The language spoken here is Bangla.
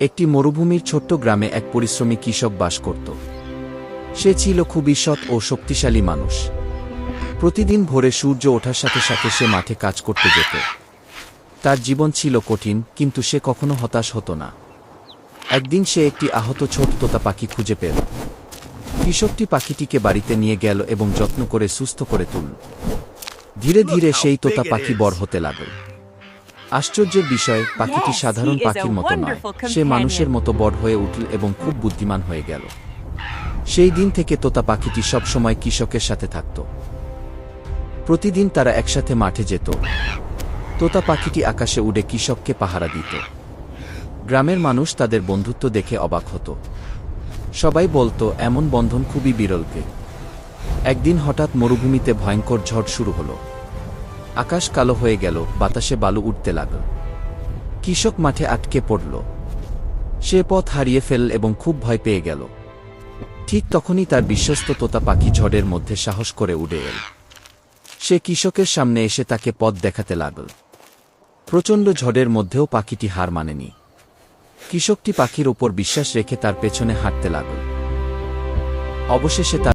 একটি মরুভূমির ছোট্ট গ্রামে এক পরিশ্রমী কৃষক বাস করত। সে ছিল খুবই সৎ ও শক্তিশালী মানুষ। প্রতিদিন ভোরে সূর্য ওঠার সাথে সাথে সে মাঠে কাজ করতে যেত। তার জীবন ছিল কঠিন, কিন্তু সে কখনো হতাশ হতো না। একদিন সে একটি আহত ছোট তোতা পাখি খুঁজে পেল। কৃষকটি পাখিটিকে বাড়িতে নিয়ে গেল এবং যত্ন করে সুস্থ করে তুলল। ধীরে ধীরে সেই তোতা পাখি বড় হতে লাগল। আশ্চর্যের বিষয়, পাখিটি সাধারণ পাখির মতো নয়, সে মানুষের মতো বড় হয়ে উঠল এবং খুব বুদ্ধিমান হয়ে গেল। সেই দিন থেকে তোতা পাখিটি সবসময় কৃষকের সাথে থাকত। প্রতিদিন তারা একসাথে মাঠে যেত। তোতা পাখিটি আকাশে উড়ে কৃষককে পাহারা দিত। গ্রামের মানুষ তাদের বন্ধুত্ব দেখে অবাক হতো। সবাই বলতো, এমন বন্ধন খুবই বিরলকে। একদিন হঠাৎ মরুভূমিতে ভয়ঙ্কর ঝড় শুরু হলো। আকাশ কালো হয়ে গেল, বাতাসে বালু উঠতে লাগল। কৃষক মাঠে আটকে পড়ল। সে পথ হারিয়ে ফেলল এবং খুব ভয় পেয়ে গেল। ঠিক তখনই তার বিশ্বস্ত তোতা পাখি ঝড়ের মধ্যে সাহস করে উড়ে এল। সে কৃষকের সামনে এসে তাকে পথ দেখাতে লাগল। প্রচণ্ড ঝড়ের মধ্যেও পাখিটি হার মানেনি। কৃষকটি পাখির ওপর বিশ্বাস রেখে তার পেছনে হাঁটতে লাগল। অবশেষে তার